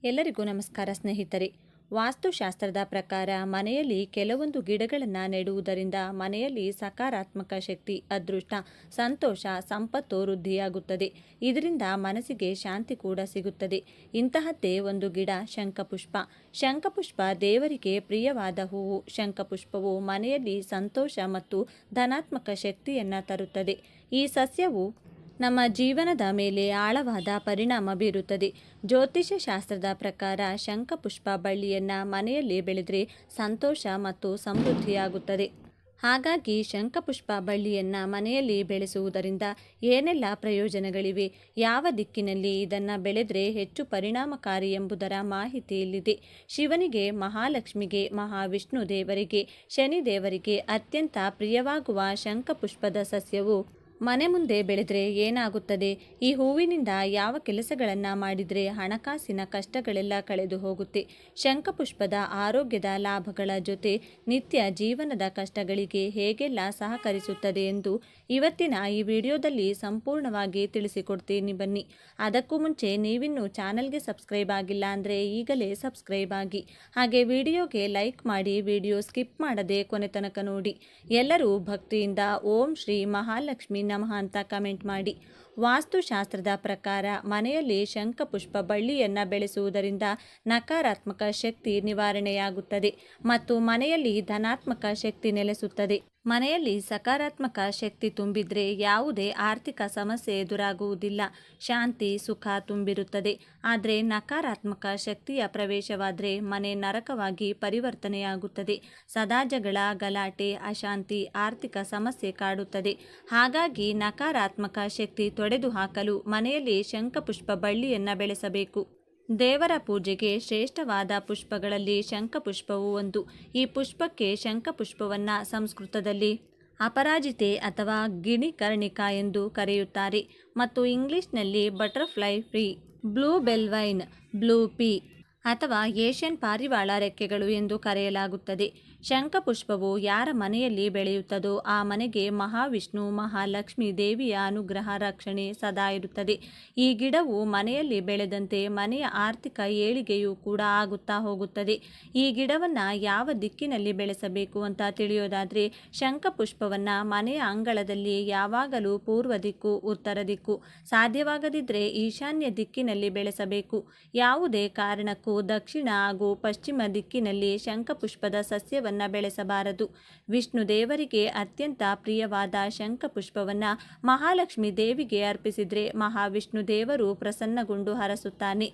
ಎಲ್ಲರಿಗೂ ನಮಸ್ಕಾರ ಸ್ನೇಹಿತರೆ. ವಾಸ್ತುಶಾಸ್ತ್ರದ ಪ್ರಕಾರ ಮನೆಯಲ್ಲಿ ಕೆಲವೊಂದು ಗಿಡಗಳನ್ನು ನೆಡುವುದರಿಂದ ಮನೆಯಲ್ಲಿ ಸಕಾರಾತ್ಮಕ ಶಕ್ತಿ, ಅದೃಷ್ಟ, ಸಂತೋಷ, ಸಂಪತ್ತು ವೃದ್ಧಿಯಾಗುತ್ತದೆ. ಇದರಿಂದ ಮನಸ್ಸಿಗೆ ಶಾಂತಿ ಕೂಡ ಸಿಗುತ್ತದೆ. ಇಂತಹದ್ದೇ ಒಂದು ಗಿಡ ಶಂಖಪುಷ್ಪ. ಶಂಖಪುಷ್ಪ ದೇವರಿಗೆ ಪ್ರಿಯವಾದ ಹೂವು. ಶಂಖಪುಷ್ಪವು ಮನೆಯಲ್ಲಿ ಸಂತೋಷ ಮತ್ತು ಧನಾತ್ಮಕ ಶಕ್ತಿಯನ್ನು ತರುತ್ತದೆ. ಈ ಸಸ್ಯವು ನಮ್ಮ ಜೀವನದ ಮೇಲೆ ಆಳವಾದ ಪರಿಣಾಮ ಬೀರುತ್ತದೆ. ಜ್ಯೋತಿಷ್ಯ ಶಾಸ್ತ್ರದ ಪ್ರಕಾರ ಶಂಖಪುಷ್ಪ ಬಳ್ಳಿಯನ್ನು ಮನೆಯಲ್ಲಿ ಬೆಳೆದರೆ ಸಂತೋಷ ಮತ್ತು ಸಮೃದ್ಧಿಯಾಗುತ್ತದೆ. ಹಾಗಾಗಿ ಶಂಖಪುಷ್ಪ ಬಳ್ಳಿಯನ್ನು ಮನೆಯಲ್ಲಿ ಬೆಳೆಸುವುದರಿಂದ ಏನೆಲ್ಲ ಪ್ರಯೋಜನಗಳಿವೆ, ಯಾವ ದಿಕ್ಕಿನಲ್ಲಿ ಇದನ್ನು ಬೆಳೆದರೆ ಹೆಚ್ಚು ಪರಿಣಾಮಕಾರಿ ಎಂಬುದರ ಮಾಹಿತಿ ಇಲ್ಲಿದೆ. ಶಿವನಿಗೆ, ಮಹಾಲಕ್ಷ್ಮಿಗೆ, ಮಹಾವಿಷ್ಣು ದೇವರಿಗೆ, ಶನಿ ದೇವರಿಗೆ ಅತ್ಯಂತ ಪ್ರಿಯವಾಗುವ ಶಂಖಪುಷ್ಪದ ಸಸ್ಯವು ಮನೆ ಮುಂದೆ ಬೆಳೆದರೆ ಏನಾಗುತ್ತದೆ? ಈ ಹೂವಿನಿಂದ ಯಾವ ಕೆಲಸಗಳನ್ನು ಮಾಡಿದರೆ ಹಣಕಾಸಿನ ಕಷ್ಟಗಳೆಲ್ಲ ಕಳೆದು ಹೋಗುತ್ತೆ? ಶಂಖಪುಷ್ಪದ ಆರೋಗ್ಯದ ಲಾಭಗಳ ಜೊತೆ ನಿತ್ಯ ಜೀವನದ ಕಷ್ಟಗಳಿಗೆ ಹೇಗೆಲ್ಲ ಸಹಕರಿಸುತ್ತದೆ ಎಂದು ಇವತ್ತಿನ ಈ ವಿಡಿಯೋದಲ್ಲಿ ಸಂಪೂರ್ಣವಾಗಿ ತಿಳಿಸಿಕೊಡ್ತೀನಿ ಬನ್ನಿ. ಅದಕ್ಕೂ ಮುಂಚೆ ನೀವಿನ್ನೂ ಚಾನಲ್ಗೆ ಸಬ್ಸ್ಕ್ರೈಬ್ ಆಗಿಲ್ಲ ಅಂದರೆ ಈಗಲೇ ಸಬ್ಸ್ಕ್ರೈಬ್ ಆಗಿ, ಹಾಗೆ ವಿಡಿಯೋಗೆ ಲೈಕ್ ಮಾಡಿ, ವಿಡಿಯೋ ಸ್ಕಿಪ್ ಮಾಡದೆ ಕೊನೆ ತನಕ ನೋಡಿ. ಎಲ್ಲರೂ ಭಕ್ತಿಯಿಂದ ಓಂ ಶ್ರೀ ಮಹಾಲಕ್ಷ್ಮಿ ನಮಃ ಅಂತ ಕಮೆಂಟ್ ಮಾಡಿ. ವಾಸ್ತುಶಾಸ್ತ್ರದ ಪ್ರಕಾರ ಮನೆಯಲ್ಲಿ ಶಂಖಪುಷ್ಪ ಬಳ್ಳಿಯನ್ನು ಬೆಳೆಸುವುದರಿಂದ ನಕಾರಾತ್ಮಕ ಶಕ್ತಿ ನಿವಾರಣೆಯಾಗುತ್ತದೆ ಮತ್ತು ಮನೆಯಲ್ಲಿ ಧನಾತ್ಮಕ ಶಕ್ತಿ ನೆಲೆಸುತ್ತದೆ. ಮನೆಯಲ್ಲಿ ಸಕಾರಾತ್ಮಕ ಶಕ್ತಿ ತುಂಬಿದ್ರೆ ಯಾವುದೇ ಆರ್ಥಿಕ ಸಮಸ್ಯೆ ಎದುರಾಗುವುದಿಲ್ಲ, ಶಾಂತಿ ಸುಖ ತುಂಬಿರುತ್ತದೆ. ಆದರೆ ನಕಾರಾತ್ಮಕ ಶಕ್ತಿಯ ಪ್ರವೇಶವಾದರೆ ಮನೆ ನರಕವಾಗಿ ಪರಿವರ್ತನೆಯಾಗುತ್ತದೆ. ಸದಾ ಜಗಳ, ಗಲಾಟೆ, ಅಶಾಂತಿ, ಆರ್ಥಿಕ ಸಮಸ್ಯೆ ಕಾಡುತ್ತದೆ. ಹಾಗಾಗಿ ನಕಾರಾತ್ಮಕ ಶಕ್ತಿ ತೊಡೆದು ಹಾಕಲು ಮನೆಯಲ್ಲಿ ಶಂಖಪುಷ್ಪ ಬಳ್ಳಿಯನ್ನು ಬೆಳೆಸಬೇಕು. ದೇವರ ಪೂಜೆಗೆ ಶ್ರೇಷ್ಠವಾದ ಪುಷ್ಪಗಳಲ್ಲಿ ಶಂಖಪುಷ್ಪವು ಒಂದು. ಈ ಪುಷ್ಪಕ್ಕೆ ಶಂಖಪುಷ್ಪವನ್ನು ಸಂಸ್ಕೃತದಲ್ಲಿ ಅಪರಾಜಿತೆ ಅಥವಾ ಗಿಣಿಕರ್ಣಿಕಾ ಎಂದು ಕರೆಯುತ್ತಾರೆ ಮತ್ತು ಇಂಗ್ಲಿಷ್ನಲ್ಲಿ ಬಟರ್ಫ್ಲೈ ಫ್ರೀ, ಬ್ಲೂ ಬೆಲ್ವೈನ್, ಬ್ಲೂ ಪೀ ಅಥವಾ ಏಷ್ಯನ್ ಪಾರಿವಾಳ ರೆಕ್ಕೆಗಳು ಎಂದು ಕರೆಯಲಾಗುತ್ತದೆ. ಶಂಖಪುಷ್ಪವು ಯಾರ ಮನೆಯಲ್ಲಿ ಬೆಳೆಯುತ್ತದೋ ಆ ಮನೆಗೆ ಮಹಾವಿಷ್ಣು, ಮಹಾಲಕ್ಷ್ಮಿ ದೇವಿಯ ಅನುಗ್ರಹ, ರಕ್ಷಣೆ ಸದಾ ಇರುತ್ತದೆ. ಈ ಗಿಡವು ಮನೆಯಲ್ಲಿ ಬೆಳೆದಂತೆ ಮನೆಯ ಆರ್ಥಿಕ ಏಳಿಗೆಯೂ ಕೂಡ ಆಗುತ್ತಾ ಹೋಗುತ್ತದೆ. ಈ ಗಿಡವನ್ನು ಯಾವ ದಿಕ್ಕಿನಲ್ಲಿ ಬೆಳೆಸಬೇಕು ಅಂತ ತಿಳಿಯೋದಾದರೆ ಶಂಖಪುಷ್ಪವನ್ನು ಮನೆಯ ಅಂಗಳದಲ್ಲಿ ಯಾವಾಗಲೂ ಪೂರ್ವ ದಿಕ್ಕು, ಉತ್ತರ ದಿಕ್ಕು, ಸಾಧ್ಯವಾಗದಿದ್ದರೆ ಈಶಾನ್ಯ ದಿಕ್ಕಿನಲ್ಲಿ ಬೆಳೆಸಬೇಕು. ಯಾವುದೇ ಕಾರಣಕ್ಕೂ ದಕ್ಷಿಣ ಹಾಗೂ ಪಶ್ಚಿಮ ದಿಕ್ಕಿನಲ್ಲಿ ಶಂಖಪುಷ್ಪದ ಸಸ್ಯವನ್ನು ಬೆಳೆಸಬಾರದು. ವಿಷ್ಣು ದೇವರಿಗೆ ಅತ್ಯಂತ ಪ್ರಿಯವಾದ ಶಂಖಪುಷ್ಪವನ್ನು ಮಹಾಲಕ್ಷ್ಮಿ ದೇವಿಗೆ ಅರ್ಪಿಸಿದರೆ ಮಹಾವಿಷ್ಣು ದೇವರು ಪ್ರಸನ್ನಗೊಂಡು ಹರಸುತ್ತಾನೆ.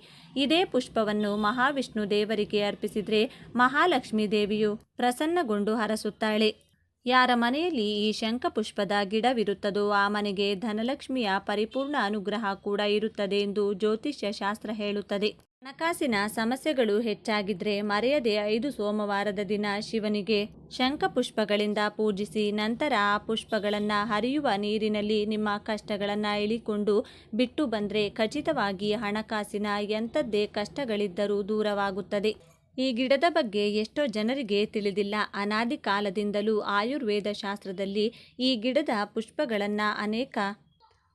ಇದೇ ಪುಷ್ಪವನ್ನು ಮಹಾವಿಷ್ಣು ದೇವರಿಗೆ ಅರ್ಪಿಸಿದರೆ ಮಹಾಲಕ್ಷ್ಮಿ ದೇವಿಯು ಪ್ರಸನ್ನಗೊಂಡು ಹರಸುತ್ತಾಳೆ. ಯಾರ ಮನೆಯಲ್ಲಿ ಈ ಶಂಖಪುಷ್ಪದ ಗಿಡವಿರುತ್ತದೋ ಆ ಮನೆಗೆ ಧನಲಕ್ಷ್ಮಿಯ ಪರಿಪೂರ್ಣ ಅನುಗ್ರಹ ಕೂಡ ಇರುತ್ತದೆ ಎಂದು ಜ್ಯೋತಿಷ್ಯ ಶಾಸ್ತ್ರ ಹೇಳುತ್ತದೆ. ಹಣಕಾಸಿನ ಸಮಸ್ಯೆಗಳು ಹೆಚ್ಚಾಗಿದ್ರೆ ಮರೆಯದೆ 5 ಸೋಮವಾರದ ದಿನ ಶಿವನಿಗೆ ಶಂಖಪುಷ್ಪಗಳಿಂದ ಪೂಜಿಸಿ ನಂತರ ಆ ಪುಷ್ಪಗಳನ್ನು ಹರಿಯುವ ನೀರಿನಲ್ಲಿ ನಿಮ್ಮ ಕಷ್ಟಗಳನ್ನು ಇಳಿಕೊಂಡು ಬಿಟ್ಟು ಬಂದರೆ ಖಚಿತವಾಗಿ ಹಣಕಾಸಿನ ಎಂಥದ್ದೇ ಕಷ್ಟಗಳಿದ್ದರೂ ದೂರವಾಗುತ್ತದೆ. ಈ ಗಿಡದ ಬಗ್ಗೆ ಎಷ್ಟೋ ಜನರಿಗೆ ತಿಳಿದಿಲ್ಲ. ಅನಾದಿ ಕಾಲದಿಂದಲೂ ಆಯುರ್ವೇದ ಶಾಸ್ತ್ರದಲ್ಲಿ ಈ ಗಿಡದ ಪುಷ್ಪಗಳನ್ನು ಅನೇಕ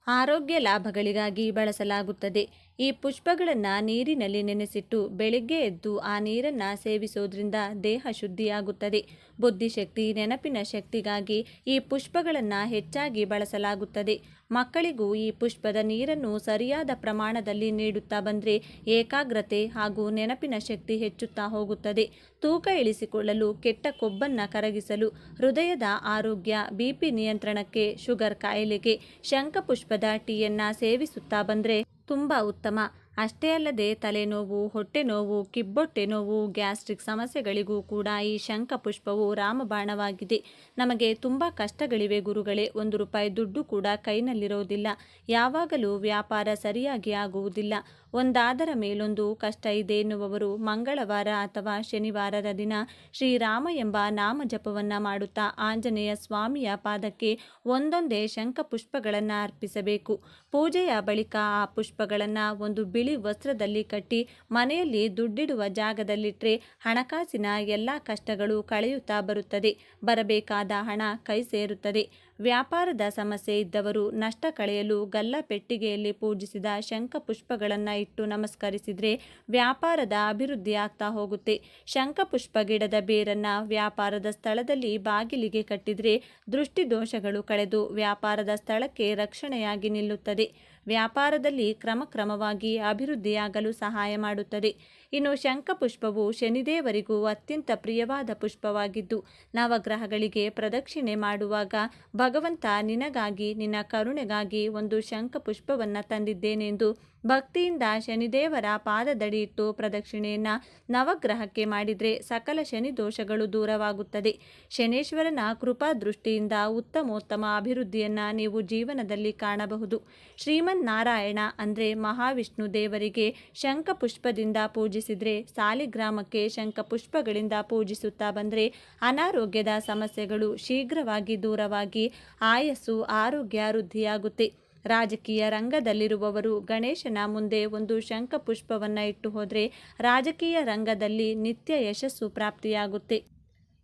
ಆರೋಗ್ಯ ಲಾಭಗಳಿಗಾಗಿ ಬಳಸಲಾಗುತ್ತದೆ. ಈ ಪುಷ್ಪಗಳನ್ನು ನೀರಿನಲ್ಲಿ ನೆನೆಸಿಟ್ಟು ಬೆಳಗ್ಗೆ ಎದ್ದು ಆ ನೀರನ್ನು ಸೇವಿಸೋದ್ರಿಂದ ದೇಹ ಶುದ್ಧಿಯಾಗುತ್ತದೆ. ಬುದ್ಧಿಶಕ್ತಿ, ನೆನಪಿನ ಶಕ್ತಿಗಾಗಿ ಈ ಪುಷ್ಪಗಳನ್ನು ಹೆಚ್ಚಾಗಿ ಬಳಸಲಾಗುತ್ತದೆ. ಮಕ್ಕಳಿಗೂ ಈ ಪುಷ್ಪದ ನೀರನ್ನು ಸರಿಯಾದ ಪ್ರಮಾಣದಲ್ಲಿ ನೀಡುತ್ತಾ ಬಂದರೆ ಏಕಾಗ್ರತೆ ಹಾಗೂ ನೆನಪಿನ ಶಕ್ತಿ ಹೆಚ್ಚುತ್ತಾ ಹೋಗುತ್ತದೆ. ತೂಕ ಇಳಿಸಿಕೊಳ್ಳಲು, ಕೆಟ್ಟ ಕೊಬ್ಬನ್ನು ಕರಗಿಸಲು, ಹೃದಯದ ಆರೋಗ್ಯ, BP ನಿಯಂತ್ರಣಕ್ಕೆ, ಶುಗರ್ ಕಾಯಿಲೆಗೆ ಶಂಖಪುಷ್ಪದ ಟೀಯನ್ನು ಸೇವಿಸುತ್ತಾ ಬಂದರೆ ತುಂಬ ಉತ್ತಮ. ಅಷ್ಟೇ ಅಲ್ಲದೆ ತಲೆನೋವು, ಹೊಟ್ಟೆ ನೋವು, ಕಿಬ್ಬೊಟ್ಟೆ ನೋವು, ಗ್ಯಾಸ್ಟ್ರಿಕ್ ಸಮಸ್ಯೆಗಳಿಗೂ ಕೂಡ ಈ ಶಂಖಪುಷ್ಪವು ರಾಮಬಾಣವಾಗಿದೆ. ನಮಗೆ ತುಂಬ ಕಷ್ಟಗಳಿವೆ ಗುರುಗಳೇ, 1 ರೂಪಾಯಿ ದುಡ್ಡು ಕೂಡ ಕೈನಲ್ಲಿರೋದಿಲ್ಲ, ಯಾವಾಗಲೂ ವ್ಯಾಪಾರ ಸರಿಯಾಗಿ ಆಗುವುದಿಲ್ಲ, ಒಂದಾದರ ಮೇಲೊಂದು ಕಷ್ಟ ಇದೆ ಎನ್ನುವವರು ಮಂಗಳವಾರ ಅಥವಾ ಶನಿವಾರದ ದಿನ ಶ್ರೀರಾಮ ಎಂಬ ನಾಮ ಜಪವನ್ನು ಮಾಡುತ್ತಾ ಆಂಜನೇಯ ಸ್ವಾಮಿಯ ಪಾದಕ್ಕೆ ಒಂದೊಂದೇ ಶಂಖಪುಷ್ಪಗಳನ್ನು ಅರ್ಪಿಸಬೇಕು. ಪೂಜೆಯ ಬಳಿಕ ಆ ಪುಷ್ಪಗಳನ್ನು ಒಂದು ಬಿಳಿ ಬಿಳಿ ವಸ್ತ್ರದಲ್ಲಿ ಕಟ್ಟಿ ಮನೆಯಲ್ಲಿ ದುಡ್ಡಿಡುವ ಜಾಗದಲ್ಲಿಟ್ಟರೆ ಹಣಕಾಸಿನ ಎಲ್ಲ ಕಷ್ಟಗಳು ಕಳೆಯುತ್ತಾ ಬರುತ್ತದೆ. ಬರಬೇಕಾದ ಹಣ ಕೈ ಸೇರುತ್ತದೆ. ವ್ಯಾಪಾರದ ಸಮಸ್ಯೆ ಇದ್ದವರು ನಷ್ಟ ಕಳೆಯಲು ಗಲ್ಲ ಪೆಟ್ಟಿಗೆಯಲ್ಲಿ ಪೂಜಿಸಿದ ಶಂಖ ಪುಷ್ಪಗಳನ್ನು ಇಟ್ಟು ನಮಸ್ಕರಿಸಿದರೆ ವ್ಯಾಪಾರದ ಅಭಿವೃದ್ಧಿ ಆಗ್ತಾ ಹೋಗುತ್ತೆ. ಶಂಖಪುಷ್ಪ ಗಿಡದ ಬೇರನ್ನು ವ್ಯಾಪಾರದ ಸ್ಥಳದಲ್ಲಿ ಬಾಗಿಲಿಗೆ ಕಟ್ಟಿದರೆ ದೃಷ್ಟಿದೋಷಗಳು ಕಳೆದು ವ್ಯಾಪಾರದ ಸ್ಥಳಕ್ಕೆ ರಕ್ಷಣೆಯಾಗಿ ನಿಲ್ಲುತ್ತದೆ. ವ್ಯಾಪಾರದಲ್ಲಿ ಕ್ರಮಕ್ರಮವಾಗಿ ಅಭಿವೃದ್ಧಿಯಾಗಲು ಸಹಾಯ ಮಾಡುತ್ತದೆ. ಇನ್ನು ಶಂಖಪುಷ್ಪವು ಶನಿದೇವರಿಗೂ ಅತ್ಯಂತ ಪ್ರಿಯವಾದ ಪುಷ್ಪವಾಗಿದ್ದು ನವಗ್ರಹಗಳಿಗೆ ಪ್ರದಕ್ಷಿಣೆ ಮಾಡುವಾಗ ಭಗವಂತ ನಿನಗಾಗಿ ನಿನ್ನ ಕರುಣೆಗಾಗಿ ಒಂದು ಶಂಖಪುಷ್ಪವನ್ನು ತಂದಿದ್ದೇನೆಂದು ಭಕ್ತಿಯಿಂದ ಶನಿದೇವರ ಪಾದದಡಿ ಇಟ್ಟು ಪ್ರದಕ್ಷಿಣೆಯನ್ನು ನವಗ್ರಹಕ್ಕೆ ಮಾಡಿದರೆ ಸಕಲ ಶನಿ ದೋಷಗಳು ದೂರವಾಗುತ್ತದೆ. ಶನೇಶ್ವರನ ಕೃಪಾ ದೃಷ್ಟಿಯಿಂದ ಉತ್ತಮೋತ್ತಮ ಅಭಿವೃದ್ಧಿಯನ್ನು ನೀವು ಜೀವನದಲ್ಲಿ ಕಾಣಬಹುದು. ಶ್ರೀಮನ್ನಾರಾಯಣ ಅಂದರೆ ಮಹಾವಿಷ್ಣು ದೇವರಿಗೆ ಶಂಖಪುಷ್ಪದಿಂದ ಪೂಜಿಸಿದರೆ, ಸಾಲಿಗ್ರಾಮಕ್ಕೆ ಶಂಖಪುಷ್ಪಗಳಿಂದ ಪೂಜಿಸುತ್ತಾ ಬಂದರೆ ಅನಾರೋಗ್ಯದ ಸಮಸ್ಯೆಗಳು ಶೀಘ್ರವಾಗಿ ದೂರವಾಗಿ ಆಯಸ್ಸು ಆರೋಗ್ಯ ವೃದ್ಧಿಯಾಗುತ್ತೆ. ರಾಜಕೀಯ ರಂಗದಲ್ಲಿರುವವರು ಗಣೇಶನ ಮುಂದೆ ಒಂದು ಶಂಖಪುಷ್ಪವನ್ನು ಇಟ್ಟು ಹೋದರೆ ರಾಜಕೀಯ ರಂಗದಲ್ಲಿ ನಿತ್ಯ ಯಶಸ್ಸು ಪ್ರಾಪ್ತಿಯಾಗುತ್ತೆ.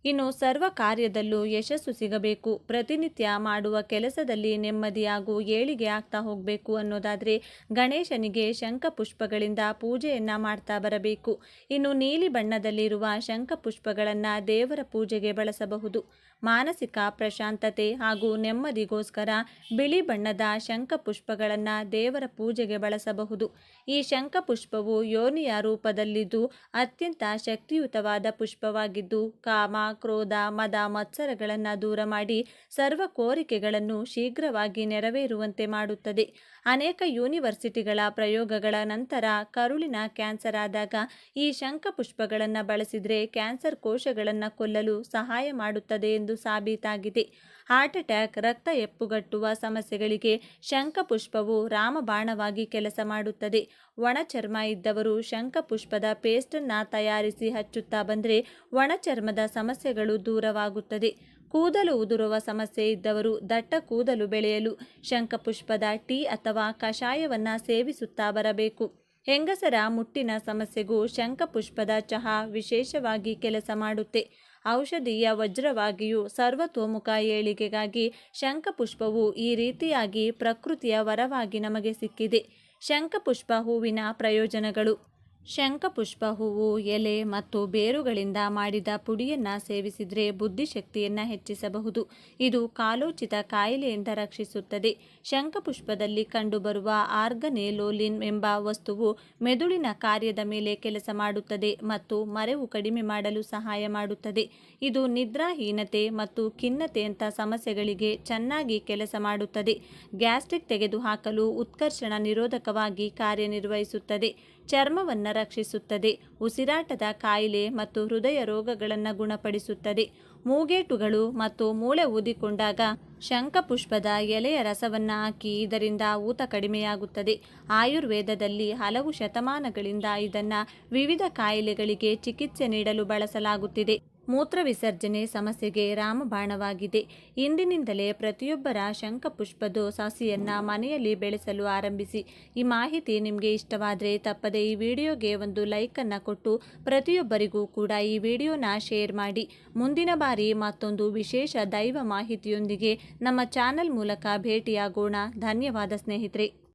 ಇನ್ನು ಸರ್ವ ಕಾರ್ಯದಲ್ಲೂ ಯಶಸ್ಸು ಸಿಗಬೇಕು, ಪ್ರತಿನಿತ್ಯ ಮಾಡುವ ಕೆಲಸದಲ್ಲಿ ನೆಮ್ಮದಿ ಹಾಗೂ ಏಳಿಗೆ ಆಗ್ತಾ ಹೋಗಬೇಕು ಅನ್ನೋದಾದರೆ ಗಣೇಶನಿಗೆ ಶಂಖಪುಷ್ಪಗಳಿಂದ ಪೂಜೆಯನ್ನು ಮಾಡ್ತಾ ಬರಬೇಕು. ಇನ್ನು ನೀಲಿ ಬಣ್ಣದಲ್ಲಿರುವ ಶಂಖಪುಷ್ಪಗಳನ್ನು ದೇವರ ಪೂಜೆಗೆ ಬಳಸಬಹುದು. ಮಾನಸಿಕ ಪ್ರಶಾಂತತೆ ಹಾಗೂ ನೆಮ್ಮದಿಗೋಸ್ಕರ ಬಿಳಿ ಬಣ್ಣದ ಶಂಖಪುಷ್ಪಗಳನ್ನು ದೇವರ ಪೂಜೆಗೆ ಬಳಸಬಹುದು. ಈ ಶಂಖಪುಷ್ಪವು ಯೋನಿಯ ರೂಪದಲ್ಲಿದ್ದು ಅತ್ಯಂತ ಶಕ್ತಿಯುತವಾದ ಪುಷ್ಪವಾಗಿದ್ದು ಕಾಮ, ಕ್ರೋಧ, ಮದ, ಮತ್ಸರಗಳನ್ನು ದೂರ ಮಾಡಿ ಸರ್ವ ಕೋರಿಕೆಗಳನ್ನು ಶೀಘ್ರವಾಗಿ ನೆರವೇರುವಂತೆ ಮಾಡುತ್ತದೆ. ಅನೇಕ ಯೂನಿವರ್ಸಿಟಿಗಳ ಪ್ರಯೋಗಗಳ ನಂತರ ಕರುಳಿನ ಕ್ಯಾನ್ಸರ್ ಆದಾಗ ಈ ಶಂಖಪುಷ್ಪಗಳನ್ನು ಬಳಸಿದರೆ ಕ್ಯಾನ್ಸರ್ ಕೋಶಗಳನ್ನು ಕೊಲ್ಲಲು ಸಹಾಯ ಮಾಡುತ್ತದೆ ಎಂದು ಸಾಬೀತಾಗಿದೆ. ಹಾರ್ಟ್ ಅಟ್ಯಾಕ್, ರಕ್ತ ಹೆಪ್ಪುಗಟ್ಟುವ ಸಮಸ್ಯೆಗಳಿಗೆ ಶಂಖಪುಷ್ಪವು ರಾಮಬಾಣವಾಗಿ ಕೆಲಸ ಮಾಡುತ್ತದೆ. ಒಣಚರ್ಮ ಇದ್ದವರು ಶಂಖಪುಷ್ಪದ ಪೇಸ್ಟನ್ನು ತಯಾರಿಸಿ ಹಚ್ಚುತ್ತಾ ಬಂದರೆ ಒಣಚರ್ಮದ ಸಮಸ್ಯೆಗಳು ದೂರವಾಗುತ್ತದೆ. ಕೂದಲು ಉದುರುವ ಸಮಸ್ಯೆ ಇದ್ದವರು ದಟ್ಟ ಕೂದಲು ಬೆಳೆಯಲು ಶಂಖಪುಷ್ಪದ ಟೀ ಅಥವಾ ಕಷಾಯವನ್ನು ಸೇವಿಸುತ್ತಾ ಬರಬೇಕು. ಹೆಂಗಸರ ಮುಟ್ಟಿನ ಸಮಸ್ಯೆಗೂ ಶಂಖಪುಷ್ಪದ ಚಹಾ ವಿಶೇಷವಾಗಿ ಕೆಲಸ ಮಾಡುತ್ತೆ. ಔಷಧೀಯ ವಜ್ರವಾಗಿಯೂ ಸರ್ವತೋಮುಖ ಏಳಿಗೆಗಾಗಿ ಶಂಖಪುಷ್ಪವು ಈ ರೀತಿಯಾಗಿ ಪ್ರಕೃತಿಯ ವರವಾಗಿ ನಮಗೆ ಸಿಕ್ಕಿದೆ. ಶಂಖಪುಷ್ಪ ಹೂವಿನ ಪ್ರಯೋಜನಗಳು. ಶಂಖಪುಷ್ಪ ಹೂವು, ಎಲೆ ಮತ್ತು ಬೇರುಗಳಿಂದ ಮಾಡಿದ ಪುಡಿಯನ್ನು ಸೇವಿಸಿದರೆ ಬುದ್ಧಿಶಕ್ತಿಯನ್ನು ಹೆಚ್ಚಿಸಬಹುದು. ಇದು ಕಾಲೋಚಿತ ಕಾಯಿಲೆಯಿಂದ ರಕ್ಷಿಸುತ್ತದೆ. ಶಂಖಪುಷ್ಪದಲ್ಲಿ ಕಂಡುಬರುವ ಆರ್ಗನೆಲೋಲಿನ್ ಎಂಬ ವಸ್ತುವು ಮೆದುಳಿನ ಕಾರ್ಯದ ಮೇಲೆ ಕೆಲಸ ಮಾಡುತ್ತದೆ ಮತ್ತು ಮರೆವು ಕಡಿಮೆ ಮಾಡಲು ಸಹಾಯ ಮಾಡುತ್ತದೆ. ಇದು ನಿದ್ರಾಹೀನತೆ ಮತ್ತು ಖಿನ್ನತೆಯಂಥ ಸಮಸ್ಯೆಗಳಿಗೆ ಚೆನ್ನಾಗಿ ಕೆಲಸ ಮಾಡುತ್ತದೆ. ಗ್ಯಾಸ್ಟ್ರಿಕ್ ತೆಗೆದುಹಾಕಲು ಉತ್ಕರ್ಷಣ ನಿರೋಧಕವಾಗಿ ಕಾರ್ಯನಿರ್ವಹಿಸುತ್ತದೆ. ಚರ್ಮವನ್ನು ರಕ್ಷಿಸುತ್ತದೆ. ಉಸಿರಾಟದ ಕಾಯಿಲೆ ಮತ್ತು ಹೃದಯ ರೋಗಗಳನ್ನು ಗುಣಪಡಿಸುತ್ತದೆ. ಮೂಗೇಟುಗಳು ಮತ್ತು ಮೂಳೆ ಊದಿಕೊಂಡಾಗ ಶಂಖಪುಷ್ಪದ ಎಲೆಯ ರಸವನ್ನು ಹಾಕಿ ಇದರಿಂದ ಊತ ಕಡಿಮೆಯಾಗುತ್ತದೆ. ಆಯುರ್ವೇದದಲ್ಲಿ ಹಲವು ಶತಮಾನಗಳಿಂದ ಇದನ್ನು ವಿವಿಧ ಕಾಯಿಲೆಗಳಿಗೆ ಚಿಕಿತ್ಸೆ ನೀಡಲು ಬಳಸಲಾಗುತ್ತಿದೆ. ಮೂತ್ರ ವಿಸರ್ಜನೆ ಸಮಸ್ಯೆಗೆ ರಾಮಬಾಣವಾಗಿದೆ. ಇಂದಿನಿಂದಲೇ ಪ್ರತಿಯೊಬ್ಬರ ಶಂಖಪುಷ್ಪದ ಸಸಿಯನ್ನು ಮನೆಯಲ್ಲಿ ಬೆಳೆಸಲು ಆರಂಭಿಸಿ. ಈ ಮಾಹಿತಿ ನಿಮಗೆ ಇಷ್ಟವಾದರೆ ತಪ್ಪದೆ ಈ ವಿಡಿಯೋಗೆ ಒಂದು ಲೈಕನ್ನು ಕೊಟ್ಟು ಪ್ರತಿಯೊಬ್ಬರಿಗೂ ಕೂಡ ಈ ವಿಡಿಯೋನ ಶೇರ್ ಮಾಡಿ. ಮುಂದಿನ ಬಾರಿ ಮತ್ತೊಂದು ವಿಶೇಷ ದೈವ ಮಾಹಿತಿಯೊಂದಿಗೆ ನಮ್ಮ ಚಾನಲ್ ಮೂಲಕ ಭೇಟಿಯಾಗೋಣ. ಧನ್ಯವಾದ ಸ್ನೇಹಿತರೆ.